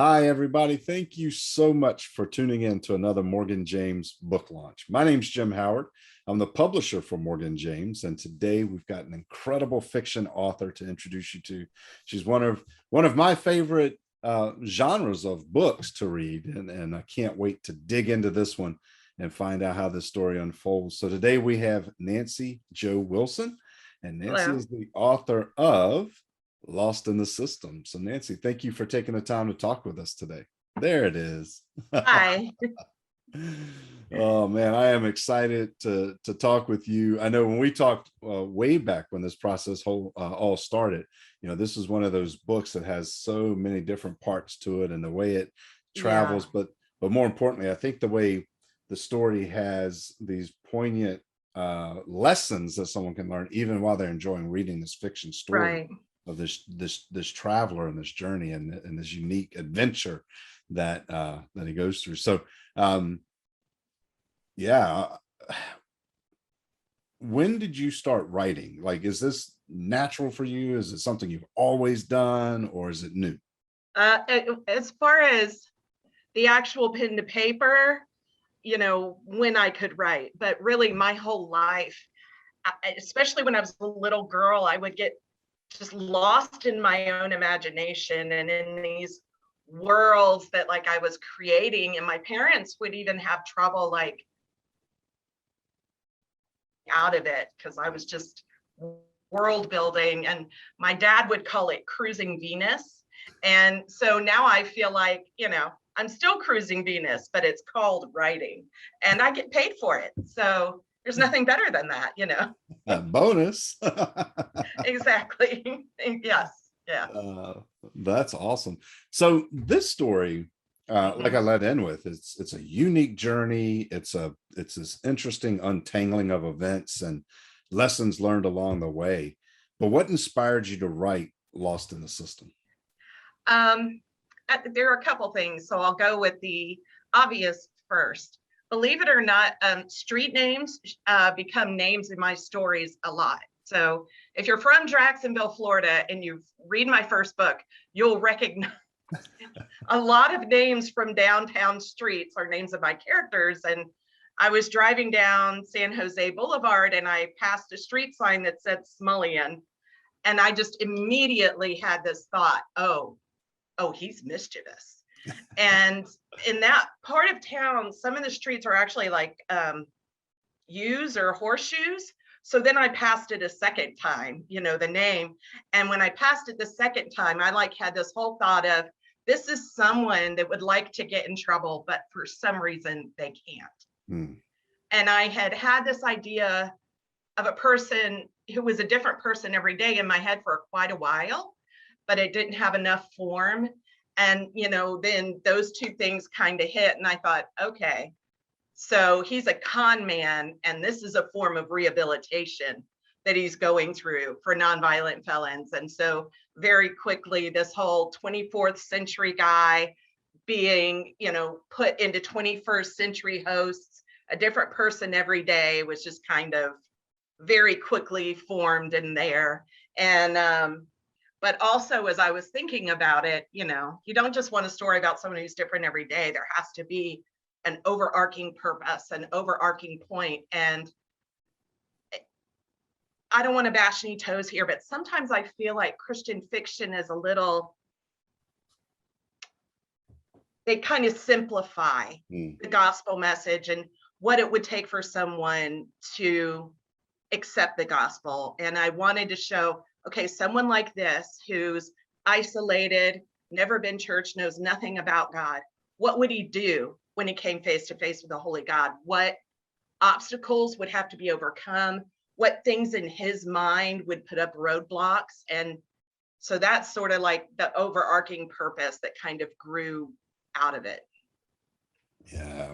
Hi, everybody. Thank you so much for tuning in to another Morgan James book launch. My name's Jim Howard. I'm the publisher for Morgan James, and today we've got an incredible fiction author to introduce you to. She's one of my favorite genres of books to read, and I can't wait to dig into this one and find out how this story unfolds. So today we have Nancy Jo Wilson, and Nancy Hello. is the author of Lost in the System. So Nancy, thank you for taking the time to talk with us today. There it is. Hi. Oh man, I am excited to talk with you. I know when we talked way back when this process all started, this is one of those books that has so many different parts to it and the way it Yeah, travels, but more importantly, I think the way the story has these poignant lessons that someone can learn even while they're enjoying reading this fiction story right. of this traveler and this journey and this unique adventure that he goes through. So yeah, when did you start writing? Like, is this natural for you? Is it something you've always done, or is it new? As far as the actual pen to paper, when I could write, but really my whole life, especially when I was a little girl, I would get just lost in my own imagination and in these worlds that like I was creating, and my parents would even have trouble like out of it because I was just world building, and my dad would call it cruising Venus. And so now I feel like, I'm still cruising Venus, but it's called writing and I get paid for it. So there's nothing better than that. Bonus. Exactly. Yes. Yeah. uh, that's awesome. So this story, like I Mhm. led in with, it's a unique journey. It's this interesting untangling of events and lessons learned along the way. But what inspired you to write Lost in the System? Um, there are a couple things. So I'll go with the obvious first. Believe it or not, street names become names in my stories a lot. So if you're from Jacksonville, Florida, and you read my first book, you'll recognize a lot of names from downtown streets are names of my characters. And I was driving down San Jose Boulevard and I passed a street sign that said Smullian. And I just immediately had this thought, oh, he's mischievous. And in that part of town, some of the streets are actually like U's or horseshoes. So then I passed it a second time, the name. And when I passed it the second time, I like had this whole thought of, this is someone that would like to get in trouble, but for some reason they can't. Hmm. And I had this idea of a person who was a different person every day in my head for quite a while, but it didn't have enough form. And, then those two things kind of hit. And I thought, okay, so he's a con man, and this is a form of rehabilitation that he's going through for nonviolent felons. And so very quickly, this whole 24th century guy being, put into 21st century hosts, a different person every day, was just kind of very quickly formed in there. And but also as I was thinking about it, you don't just want a story about someone who's different every day. There has to be an overarching purpose, an overarching point. And I don't want to bash any toes here, but sometimes I feel like Christian fiction is a little, they kind of simplify Hmm. the gospel message and what it would take for someone to accept the gospel. And I wanted to show, okay, someone like this who's isolated, never been church, knows nothing about God, what would he do when he came face to face with the holy God? What obstacles would have to be overcome? What things in his mind would put up roadblocks? And so that's sort of like the overarching purpose that kind of grew out of it. Yeah,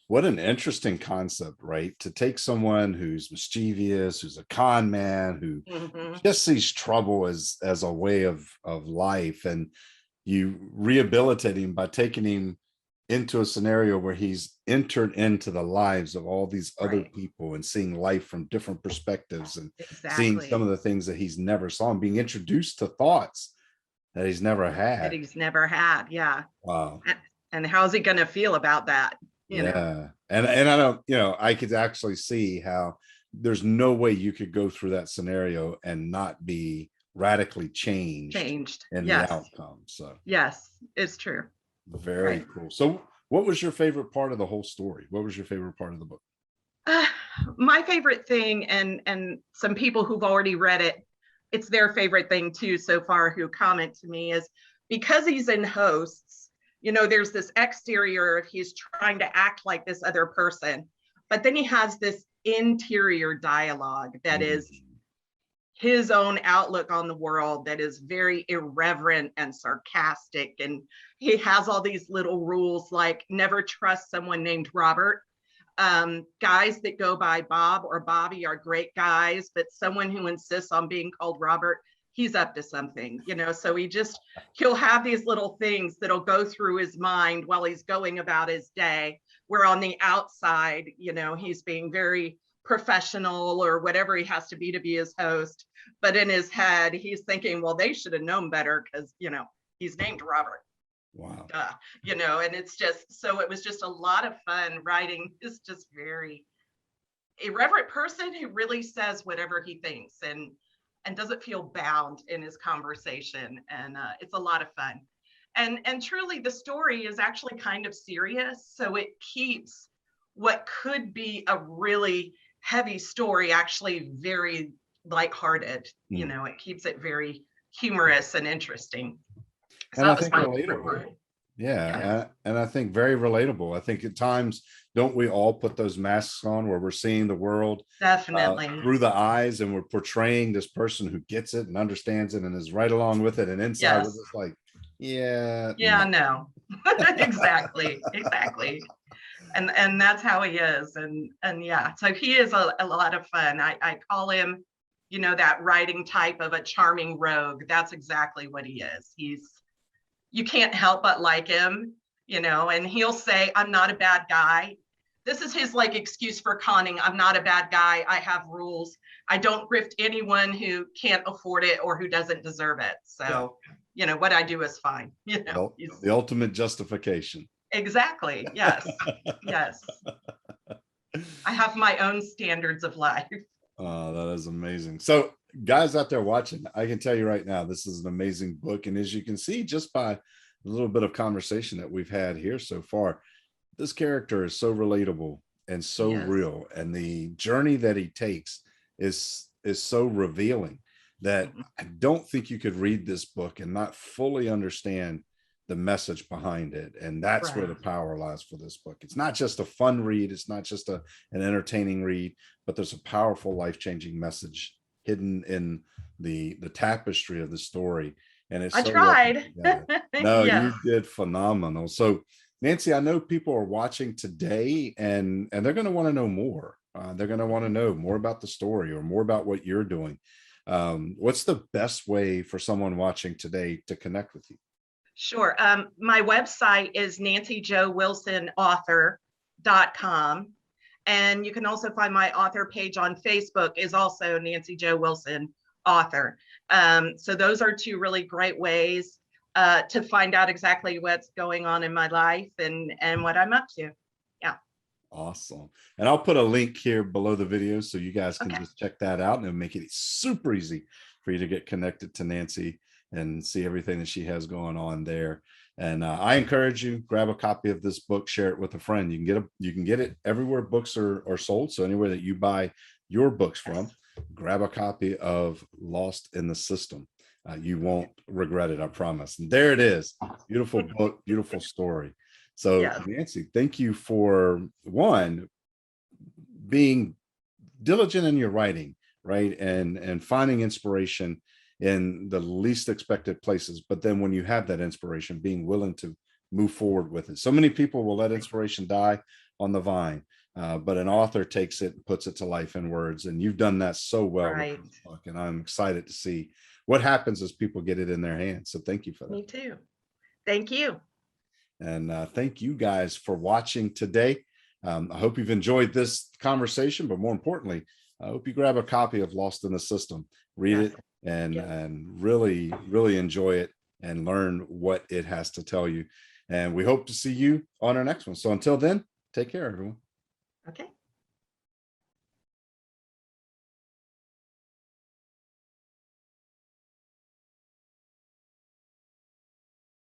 what an interesting concept, right? To take someone who's mischievous, who's a con man, who Mhm. just sees trouble as a way of life, and you rehabilitate him by taking him into a scenario where he's entered into the lives of all these other Right. people and seeing life from different perspectives and seeing some Exactly. of the things that he's never saw and being introduced to thoughts that he's never that had. he's never had. Yeah. Wow. And how's he going to feel about that? You know? Yeah. And I don't, I could actually see how there's no way you could go through that scenario and not be radically changed Changed. in the Yes. outcome. So Yes, it's true. very Right. cool. So what was your favorite part of the whole story? What was your favorite part of the book? Uh, my favorite thing, and some people who've already read it, it's their favorite thing too so far who comment to me, is because he's in hosts, there's this exterior of he's trying to act like this other person, but then he has this interior dialogue that is his own outlook on the world, that is very irreverent and sarcastic. And he has all these little rules, like never trust someone named Robert. Guys that go by Bob or Bobby are great guys, but someone who insists on being called Robert, he's up to something, so he'll have these little things that'll go through his mind while he's going about his day, where on the outside, he's being very professional or whatever he has to be his host, but in his head he's thinking, well, they should have known better because he's named Robert. Wow. And it's just, so it was just a lot of fun writing this just very irreverent person who really says whatever he thinks and doesn't feel bound in his conversation. And it's a lot of fun. And truly the story is actually kind of serious. So it keeps what could be a really heavy story actually very lighthearted. It keeps it very humorous and interesting. So And I that was think my favorite relatable. part. Yeah. And I think very relatable. I think at times, don't we all put those masks on where we're seeing the world Definitely. through the eyes, and we're portraying this person who gets it and understands it and is right along with it. And inside we're Yes. just like, yeah. Yeah, no. Exactly. And that's how he is. And yeah, so he is a lot of fun. I call him, that writing type of a charming rogue. That's exactly what he is. You can't help but like him, and he'll say, I'm not a bad guy. This is his excuse for conning. I'm not a bad guy. I have rules. I don't grift anyone who can't afford it or who doesn't deserve it. So, what I do is fine. The ultimate justification. Exactly. Yes. Yes. I have my own standards of life. Oh, that is amazing. So guys out there watching, I can tell you right now, this is an amazing book. And as you can see, just by a little bit of conversation that we've had here so far, this character is so relatable and so real. And the journey that he takes is so revealing that I don't think you could read this book and not fully understand the message behind it. And that's where the power lies for this book. It's not just a fun read. It's not just an entertaining read, but there's a powerful, life-changing message hidden in the tapestry of the story. And it's I tried. No, you did phenomenal. So Nancy, I know people are watching today and they're going to want to know more. They're going to want to know more about the story or more about what you're doing. What's the best way for someone watching today to connect with you? Sure. My website is nancyjowilsonauthor.com. And you can also find my author page on Facebook is also Nancy Jo Wilson Author. So those are two really great ways to find out exactly what's going on in my life and what I'm up to. Yeah. Awesome. And I'll put a link here below the video so you guys can just check that out, and it'll make it super easy for you to get connected to Nancy and see everything that she has going on there. And I encourage you, grab a copy of this book, share it with a friend. You can get it everywhere books are sold. So anywhere that you buy your books from, grab a copy of Lost in the System. You won't regret it, I promise. And there it is. Beautiful book, beautiful story. So Nancy, thank you for being diligent in your writing, right? And finding inspiration in the least expected places. But then when you have that inspiration, being willing to move forward with it. So many people will let inspiration die on the vine, but an author takes it and puts it to life in words. And you've done that so well with this book. And I'm excited to see what happens as people get it in their hands. So thank you for that. Me too. Thank you. And thank you guys for watching today. I hope you've enjoyed this conversation, but more importantly, I hope you grab a copy of Lost in the System, read it, and really, really enjoy it. and learn what it has to tell you. And we hope to see you on our next one. So until then, take care, everyone. Okay.